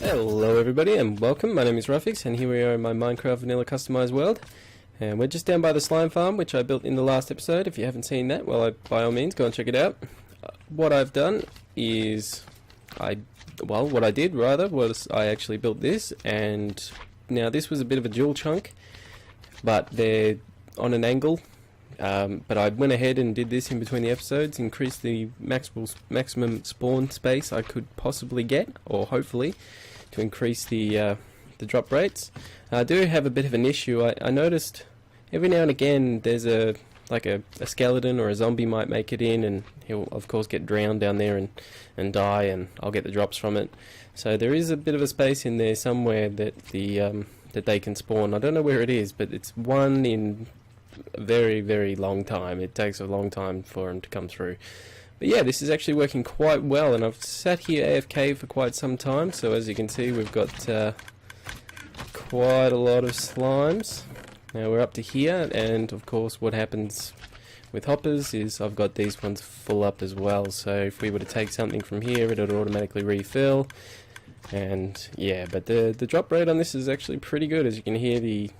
Hello everybody and welcome, my name is Rafix and here we are in my Minecraft Vanilla Customized world. And we're just down by the slime farm, which I built in the last episode. If you haven't seen that, well, by all means, go and check it out. What I've done is, what I did rather was I actually built this, and now this was a bit of a dual chunk, but they're on an angle. But I went ahead and did this in between the episodes, increased the maximum spawn space I could possibly get, or hopefully, to increase the drop rates. I do have a bit of an issue. I noticed every now and again there's a skeleton or a zombie might make it in, and he'll of course get drowned down there and die, and I'll get the drops from it. So there is a bit of a space in there somewhere that that they can spawn. I don't know where it is, but it's one in a very, very long time. It takes a long time for them to come through. But yeah, this is actually working quite well, and I've sat here AFK for quite some time, so as you can see we've got quite a lot of slimes. Now we're up to here, and of course what happens with hoppers is I've got these ones full up as well, so if we were to take something from here it would automatically refill. And yeah, but the drop rate on this is actually pretty good. As you can hear, the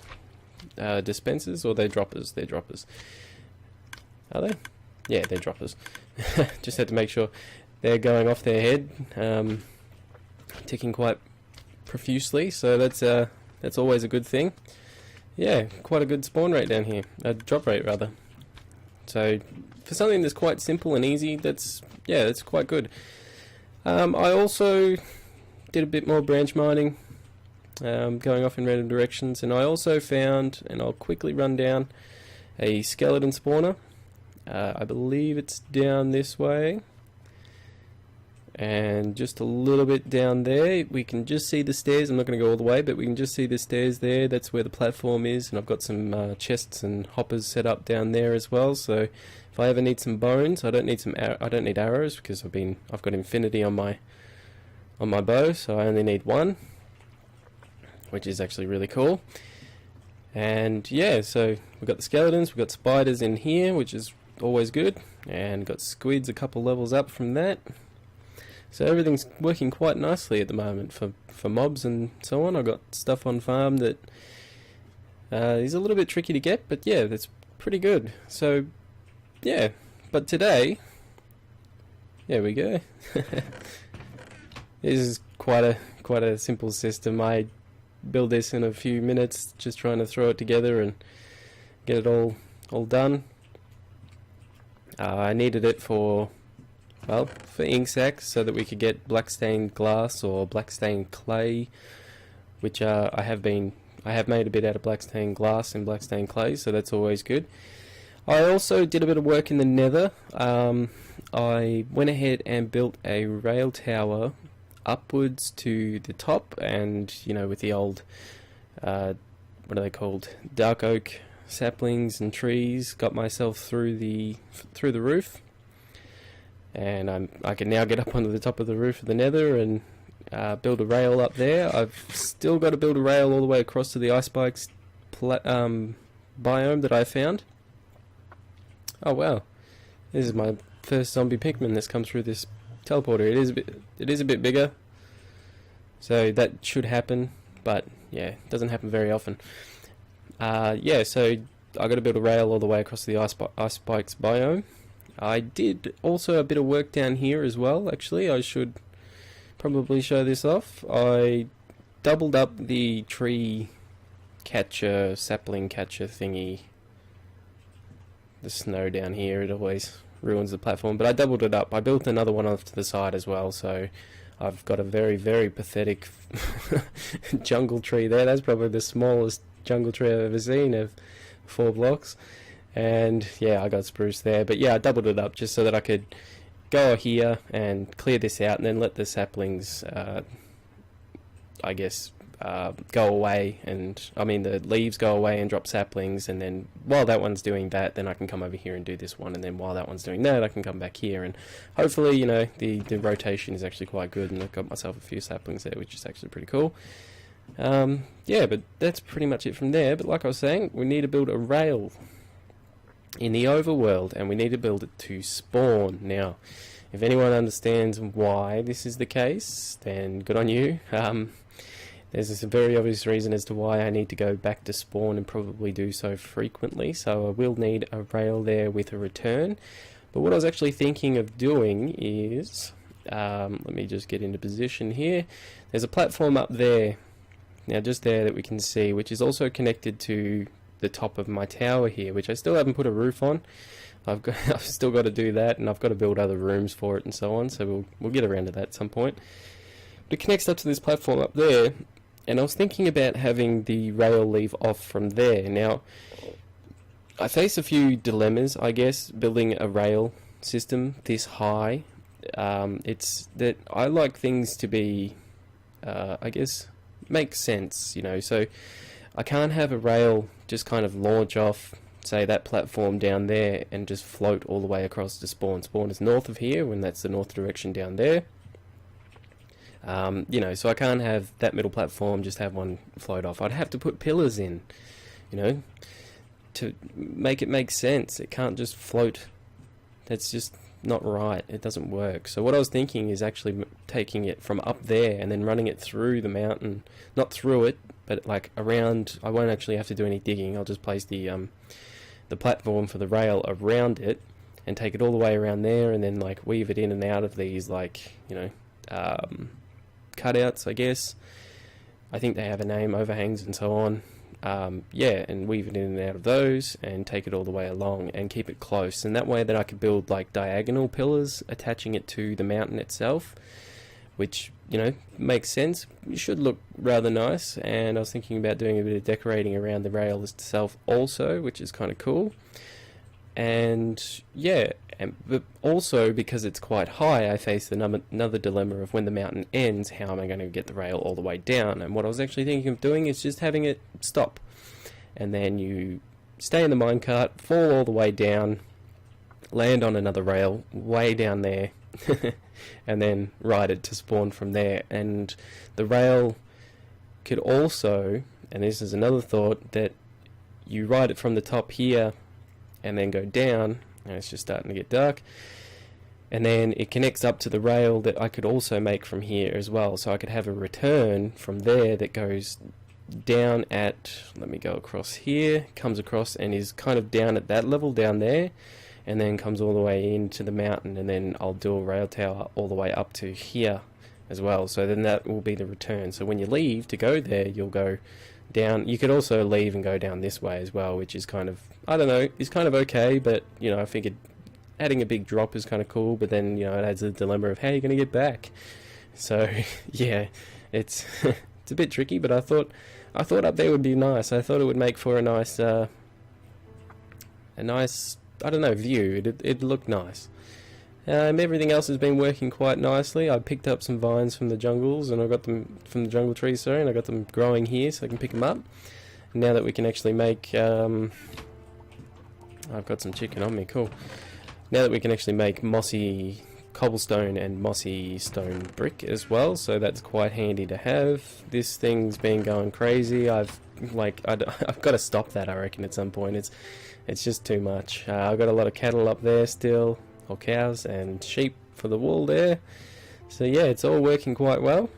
dispensers, or they're droppers? They're droppers. Are they? Yeah, they're droppers. Just had to make sure they're going off their head, ticking quite profusely, so that's always a good thing. Yeah, quite a good spawn rate down here, drop rate rather. So for something that's quite simple and easy, that's quite good. I also did a bit more branch mining, going off in random directions, and I also found, and I'll quickly run down, a skeleton spawner. I believe it's down this way, and just a little bit down there we can just see the stairs. I'm not going to go all the way, but we can just see the stairs there. That's where the platform is, and I've got some chests and hoppers set up down there as well, so if I ever need some bones, I don't need arrows because I've got infinity on my bow, so I only need one, which is actually really cool. And yeah, so we've got the skeletons, we've got spiders in here, which is always good, and got squids a couple levels up from that. So everything's working quite nicely at the moment for mobs and so on. I've got stuff on farm that is a little bit tricky to get, but yeah, that's pretty good. So yeah, but today, there we go. This is quite a simple system. I build this in a few minutes, just trying to throw it together and get it all done. I needed it for ink sacs, so that we could get black stained glass or black stained clay, which I have made a bit out of black stained glass and black stained clay, so that's always good. I also did a bit of work in the nether. I went ahead and built a rail tower upwards to the top, and with the old what are they called, dark oak saplings and trees, got myself through the roof, and I can now get up onto the top of the roof of the nether and build a rail up there. I've still got to build a rail all the way across to the ice spikes biome that I found. Oh wow, this is my first zombie pigman that's come through this teleporter. It is a bit bigger, so that should happen, but yeah, it doesn't happen very often. Yeah, so I got to build a rail all the way across the ice spikes biome. I did also a bit of work down here as well. Actually, I should probably show this off. I doubled up the tree catcher, sapling catcher thingy. The snow down here, it always ruins the platform, but I doubled it up. I built another one off to the side as well, so I've got a very, very pathetic jungle tree there. That's probably the smallest jungle tree I've ever seen, of 4 blocks. And yeah, I got spruce there, but yeah, I doubled it up just so that I could go here and clear this out, and then let the saplings I guess go away, and the leaves go away and drop saplings, and then while that one's doing that, then I can come over here and do this one, and then while that one's doing that, I can come back here, and hopefully the rotation is actually quite good, and I've got myself a few saplings there, which is actually pretty cool. Yeah, but that's pretty much it from there. But like I was saying, we need to build a rail in the overworld, and we need to build it to spawn. Now, if anyone understands why this is the case, then good on you. There's this very obvious reason as to why I need to go back to spawn, and probably do so frequently, so I will need a rail there with a return. But what I was actually thinking of doing is, let me just get into position here. There's a platform up there, now just there, that we can see, which is also connected to the top of my tower here, which I still haven't put a roof on. I've still got to do that, and I've got to build other rooms for it and so on, so we'll get around to that at some point. But it connects up to this platform up there, and I was thinking about having the rail leave off from there. Now, I face a few dilemmas, I guess, building a rail system this high. It's that I like things to be, I guess, make sense, you know, so I can't have a rail just kind of launch off, say, that platform down there and just float all the way across to spawn. Spawn is north of here, when that's the north direction down there. You know, so I can't have that middle platform just have one float off. I'd have to put pillars in, you know, to make it make sense. It can't just float. That's just not right. It doesn't work. So what I was thinking is actually taking it from up there and then running it through the mountain, not through it, but like around. I won't actually have to do any digging. I'll just place the platform for the rail around it and take it all the way around there, and then like weave it in and out of these, like, you know, cutouts, I guess. I think they have a name, overhangs and so on. Yeah, and weave it in and out of those and take it all the way along and keep it close, and that way that I could build like diagonal pillars attaching it to the mountain itself, which, you know, makes sense. It should look rather nice, and I was thinking about doing a bit of decorating around the rail itself also, which is kind of cool. And yeah, but also because it's quite high, I face another dilemma of when the mountain ends, how am I going to get the rail all the way down? And what I was actually thinking of doing is just having it stop, and then you stay in the minecart, fall all the way down, land on another rail way down there, and then ride it to spawn from there. And the rail could also, and this is another thought, that you ride it from the top here and then go down, and it's just starting to get dark, and then it connects up to the rail that I could also make from here as well, so I could have a return from there that goes down at, let me go across here, comes across and is kind of down at that level down there, and then comes all the way into the mountain, and then I'll do a rail tower all the way up to here as well. So then that will be the return. So when you leave to go there, you'll go down. You could also leave and go down this way as well, which is kind of, I don't know, is kind of okay, but, you know, I figured adding a big drop is kind of cool, but then, you know, it adds a dilemma of how you're going to get back. So yeah, it's it's a bit tricky, but I thought up there would be nice. I thought it would make for a nice I don't know, view. It'd look nice. Everything else has been working quite nicely. I picked up some vines from the jungles, and I got them from the jungle trees, sorry, and I got them growing here so I can pick them up. And now that we can actually make, I've got some chicken on me, cool. Now that we can actually make mossy cobblestone and mossy stone brick as well, so that's quite handy to have. This thing's been going crazy. I've got to stop that, I reckon, at some point. It's just too much. I've got a lot of cattle up there still, or cows and sheep for the wool there. So yeah, it's all working quite well,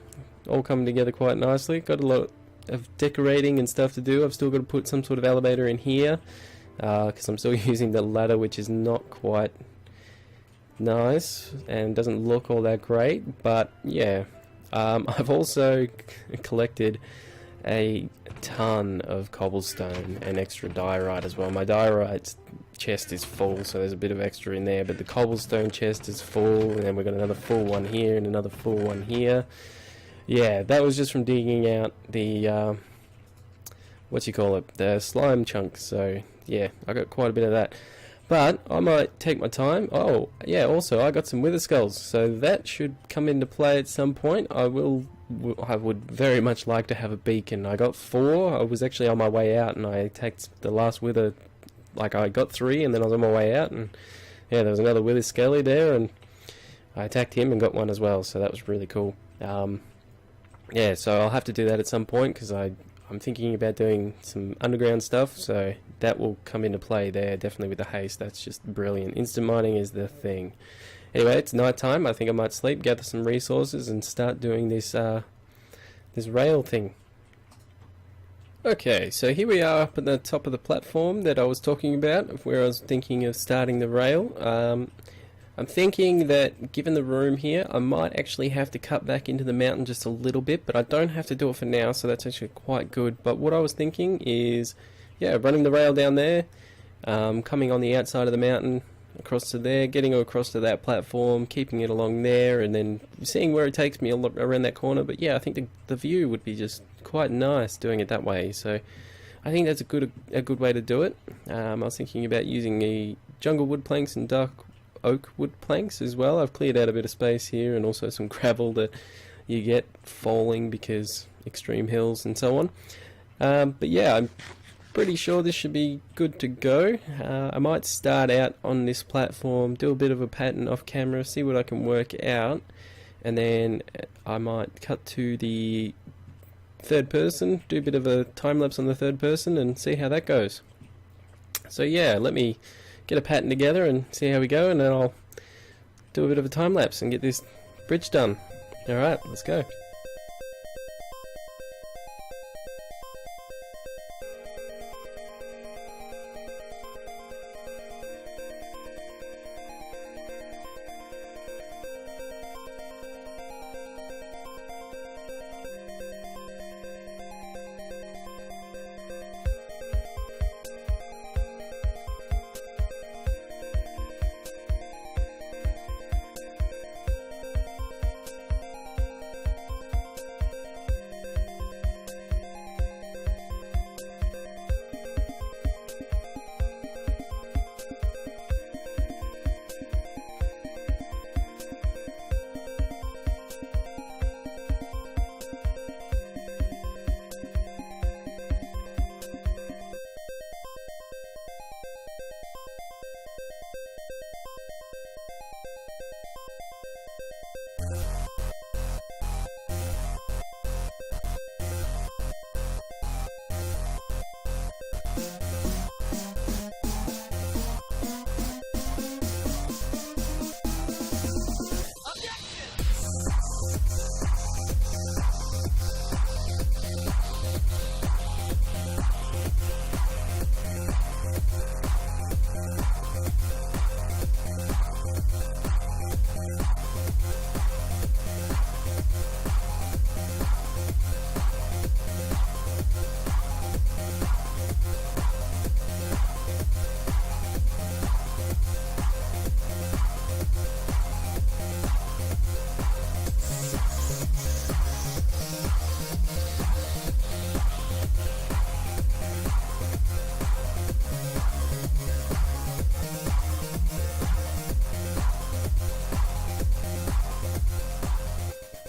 all coming together quite nicely. Got a lot of decorating and stuff to do. I've still got to put some sort of elevator in here, because I'm still using the ladder, which is not quite nice and doesn't look all that great. But yeah, I've also collected a ton of cobblestone and extra diorite as well. My diorite chest is full, so there's a bit of extra in there, but the cobblestone chest is full, and then we've got another full one here and another full one here. Yeah, that was just from digging out the the slime chunks. So yeah, I got quite a bit of that, but I might take my time. Oh yeah, also I got some wither skulls, so that should come into play at some point. I would very much like to have a beacon. I got 4. I was actually on my way out, and I attacked the last wither. Like, I got 3, and then I was on my way out, and yeah, there was another wither skelly there, and I attacked him and got 1 as well, so that was really cool. Yeah, so I'll have to do that at some point, because I'm thinking about doing some underground stuff, so that will come into play there, definitely with the haste. That's just brilliant. Instant mining is the thing. Anyway, it's night time. I think I might sleep, gather some resources, and start doing this this rail thing. Okay, so here we are up at the top of the platform that I was talking about, where I was thinking of starting the rail. I'm thinking that, given the room here, I might actually have to cut back into the mountain just a little bit, but I don't have to do it for now, so that's actually quite good. But what I was thinking is, yeah, running the rail down there, coming on the outside of the mountain, across to there, getting across to that platform, keeping it along there, and then seeing where it takes me around that corner. But yeah, I think the view would be just quite nice doing it that way. So I think that's a good way to do it. I was thinking about using the jungle wood planks and dark oak wood planks as well. I've cleared out a bit of space here, and also some gravel that you get falling because extreme hills and so on. But yeah, I'm pretty sure this should be good to go. I might start out on this platform, do a bit of a pattern off camera, see what I can work out, and then I might cut to the third person, do a bit of a time lapse on the third person, and see how that goes. So yeah, let me get a pattern together and see how we go, and then I'll do a bit of a time lapse and get this bridge done. Alright, let's go.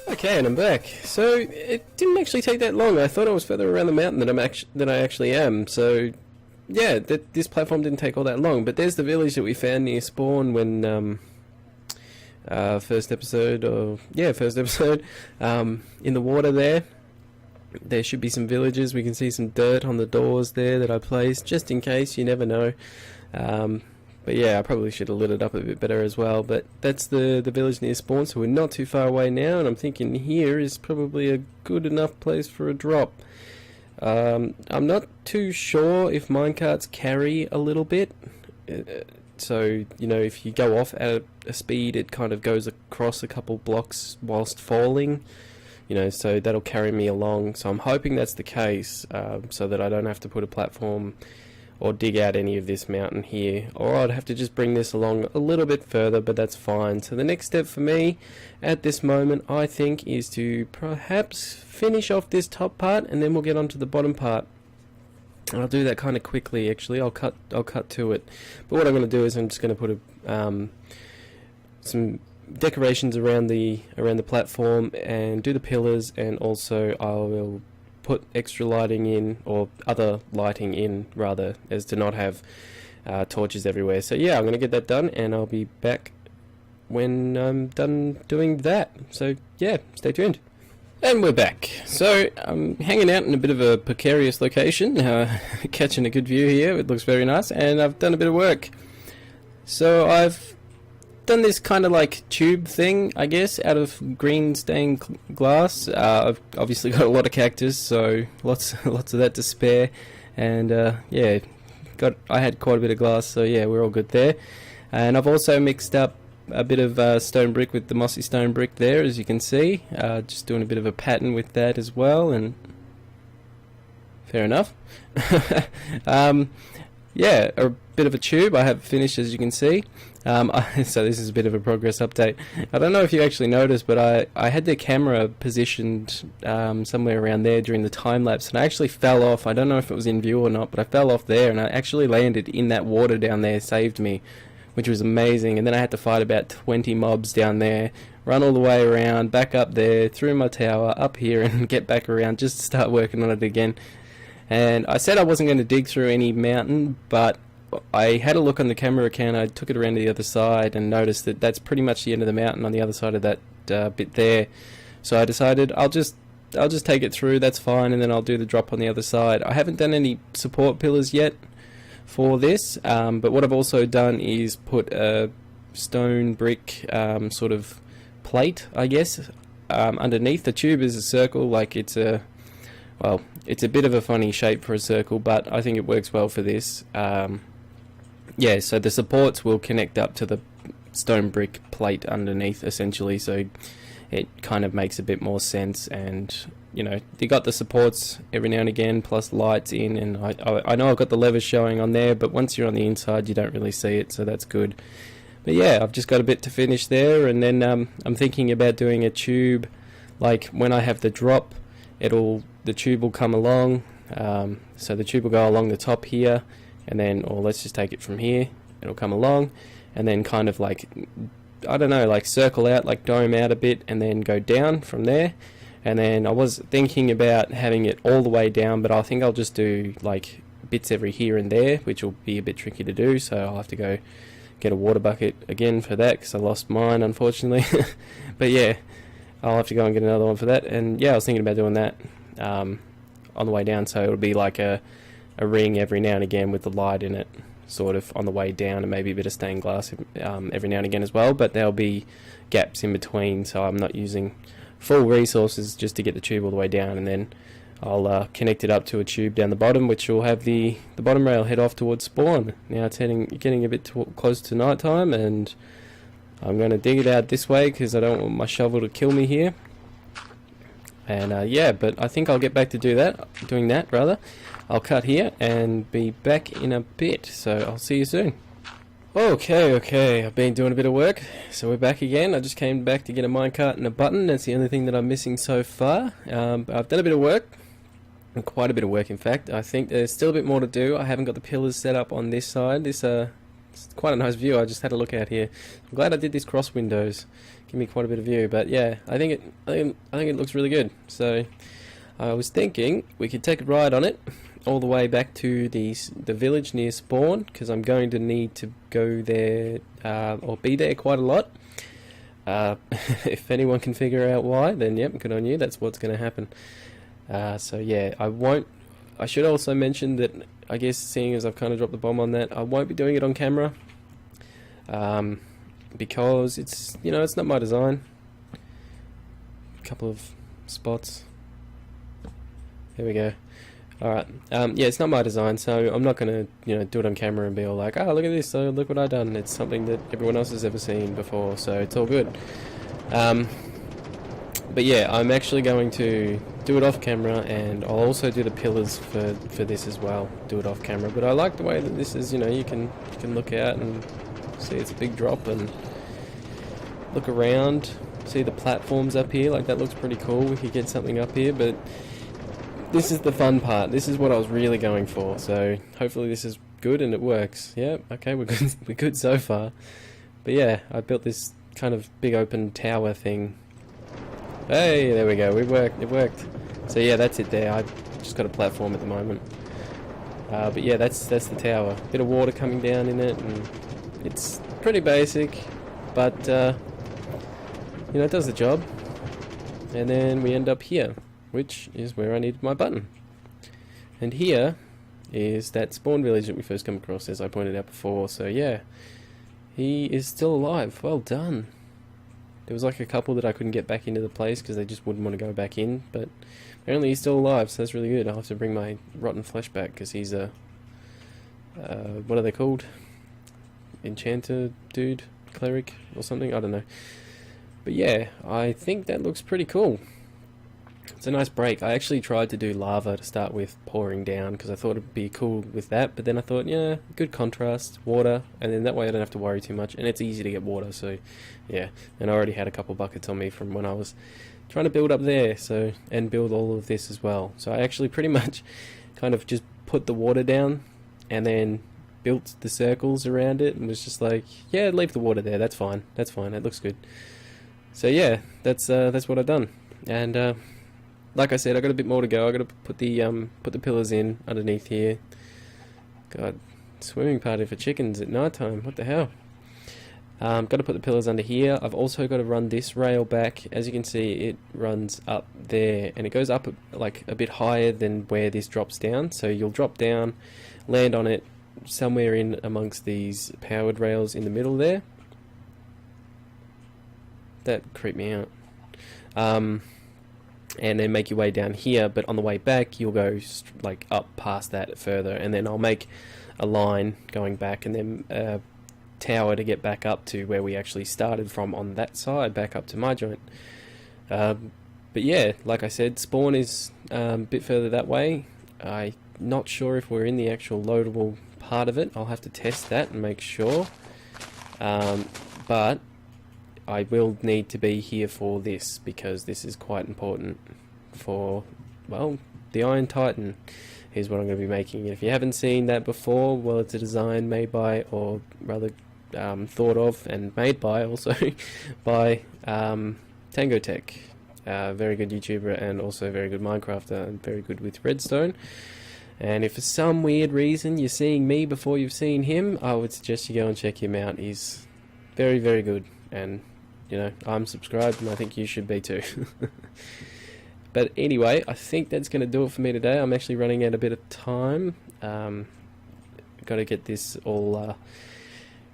Okay, and I'm back. So it didn't actually take that long. I thought I was further around the mountain than I actually am. So yeah, this platform didn't take all that long. But there's the village that we found near spawn when first episode. In the water there. There should be some villages. We can see some dirt on the doors there that I placed, just in case. You never know. But yeah, I probably should have lit it up a bit better as well. But that's the village near spawn, so we're not too far away now. And I'm thinking here is probably a good enough place for a drop. I'm not too sure if minecarts carry a little bit. So, you know, if you go off at a speed, it kind of goes across a couple blocks whilst falling. You know, so that'll carry me along. So I'm hoping that's the case, so that I don't have to put a platform or dig out any of this mountain here, or I'd have to just bring this along a little bit further, but that's fine. So the next step for me at this moment, I think, is to perhaps finish off this top part, and then we'll get onto the bottom part. And I'll do that kind of quickly. Actually, I'll cut to it. But what I'm going to do is I'm just going to put some decorations around the platform and do the pillars, and also I will put extra lighting in, or other lighting in rather, as to not have torches everywhere. So yeah, I'm going to get that done, and I'll be back when I'm done doing that. So yeah, stay tuned. And we're back. So I'm hanging out in a bit of a precarious location, catching a good view here. It looks very nice, and I've done a bit of work. So I've done this kind of like tube thing, I guess, out of green stained glass. I've obviously got a lot of cactus, so lots of that to spare, and yeah, I had quite a bit of glass, so yeah, we're all good there. And I've also mixed up a bit of stone brick with the mossy stone brick there, as you can see. Just doing a bit of a pattern with that as well, and fair enough. Yeah, a bit of a tube I have finished, as you can see. So this is a bit of a progress update. I don't know if you actually noticed, but I had the camera positioned somewhere around there during the time lapse, and I actually fell off. I don't know if it was in view or not, but I fell off there, and I actually landed in that water down there, saved me, which was amazing. And then I had to fight about 20 mobs down there, run all the way around, back up there, through my tower, up here, and get back around just to start working on it again. And I said I wasn't going to dig through any mountain, but I had a look on the camera account. I took it around to the other side and noticed that that's pretty much the end of the mountain on the other side of that bit there. So I decided I'll just take it through, that's fine, and then I'll do the drop on the other side. I haven't done any support pillars yet for this, but what I've also done is put a stone brick sort of plate, I guess, underneath. The tube is a circle, like it's a bit of a funny shape for a circle, but I think it works well for this. Yeah, so the supports will connect up to the stone brick plate underneath, essentially, so it kind of makes a bit more sense. And you know, you got the supports every now and again, plus lights in, and I know I've got the levers showing on there, but once you're on the inside you don't really see it, so that's good. But yeah, I've just got a bit to finish there, and then I'm thinking about doing a tube, like when I have the drop, the tube will come along, so the tube will go along the top here, and then, or let's just take it from here, it'll come along, and then kind of like, I don't know, like circle out, like dome out a bit, and then go down from there. And then I was thinking about having it all the way down, but I think I'll just do like bits every here and there, which will be a bit tricky to do, so I'll have to go get a water bucket again for that, because I lost mine, unfortunately. But yeah, I'll have to go and get another one for that. And yeah, I was thinking about doing that on the way down, so it'll be like a ring every now and again with the light in it, sort of on the way down, and maybe a bit of stained glass every now and again as well, but there'll be gaps in between, so I'm not using full resources just to get the tube all the way down. And then I'll connect it up to a tube down the bottom, which will have the bottom rail head off towards spawn. Now it's getting a bit close to night time, and I'm going to dig it out this way because I don't want my shovel to kill me here. And yeah, but I think I'll get back to doing that rather. I'll cut here and be back in a bit, so I'll see you soon. Okay, I've been doing a bit of work, so we're back again. I just came back to get a minecart and a button. That's the only thing that I'm missing so far. I've done a bit of work, quite a bit of work in fact. I think there's still a bit more to do. I haven't got the pillars set up on this side. It's quite a nice view. I just had a look out here. I'm glad I did these cross windows. Give me quite a bit of view, but yeah, I think it looks really good. So I was thinking we could take a ride on it all the way back to the village near spawn, because I'm going to need to go there or be there quite a lot. If anyone can figure out why, then yep, good on you, that's what's going to happen. So yeah, I should also mention that, I guess, seeing as I've kind of dropped the bomb on that, I won't be doing it on camera, because it's not my design. A couple of spots, there we go. Alright, yeah, it's not my design, so I'm not going to, do it on camera and be all like, oh, look at this, so look what I've done. It's something that everyone else has ever seen before, so it's all good. But yeah, I'm actually going to do it off camera, and I'll also do the pillars for this as well, do it off camera. But I like the way that this is, you can look out and see it's a big drop, and look around, see the platforms up here, like that looks pretty cool. We could get something up here, but this is the fun part. This is what I was really going for. So hopefully this is good and it works. Yeah, okay, we're good. We're good so far. But yeah, I built this kind of big open tower thing. Hey, there we go. It worked. So yeah, that's it there. I've just got a platform at the moment. But yeah, that's the tower. Bit of water coming down in it, and it's pretty basic, but it does the job. and then we end up here, which is where I needed my button. And here is that spawn village that we first come across, as I pointed out before. So yeah, he is still alive. Well done. There was like a couple that I couldn't get back into the place because they just wouldn't want to go back in, but apparently he's still alive, so that's really good. I'll have to bring my rotten flesh back because he's a what are they called? Enchanter dude? Cleric or something? I don't know. But yeah, I think that looks pretty cool. It's a nice break. I actually tried to do lava to start with, pouring down, because I thought it'd be cool with that, but then I thought, yeah, good contrast, water, and then that way I don't have to worry too much, and it's easy to get water, so yeah. And I already had a couple buckets on me from when I was trying to build up there, so, and build all of this as well. So I actually pretty much kind of just put the water down and then built the circles around it and was just like, yeah, leave the water there, that's fine, it looks good. So yeah, that's what I've done. And like I said, I got a bit more to go. I got to put the pillars in underneath here. God, swimming party for chickens at night time. What the hell? Got to put the pillars under here. I've also got to run this rail back. As you can see, it runs up there, and it goes up like a bit higher than where this drops down. So you'll drop down, land on it somewhere in amongst these powered rails in the middle there. That creeped me out. And then make your way down here, but on the way back you'll go like up past that further, and then I'll make a line going back and then a tower to get back up to where we actually started from on that side, back up to my joint. But yeah, like I said, spawn is a bit further that way. I'm not sure if we're in the actual loadable part of it. I'll have to test that and make sure, but I will need to be here for this, because this is quite important for, well, the Iron Titan is what I'm going to be making. And if you haven't seen that before, well, it's a design made by, or rather thought of and made by also, by TangoTek, very good YouTuber and also very good Minecrafter and very good with redstone. And if for some weird reason you're seeing me before you've seen him, I would suggest you go and check him out. He's very, very good, and you know, I'm subscribed and I think you should be too. But anyway, I think that's going to do it for me today. I'm actually running out a bit of time. Got to get this all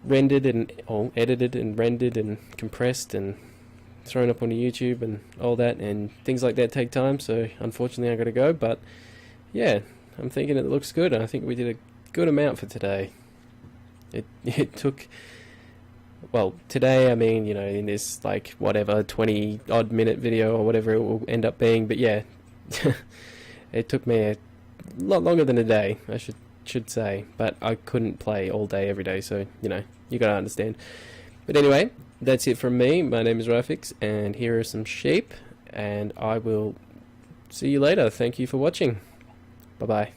rendered and all edited and rendered and compressed and thrown up onto YouTube, and all that, and things like that take time, so unfortunately I got to go. But yeah, I'm thinking it looks good, and I think we did a good amount for today. It took, well, today, I mean, you know, in this, like, whatever, 20 odd minute video or whatever it will end up being, but yeah, it took me a lot longer than a day, I should say, but I couldn't play all day every day, so, you know, you gotta understand. But anyway, that's it from me. My name is Rafix, and here are some sheep, and I will see you later. Thank you for watching. Bye-bye.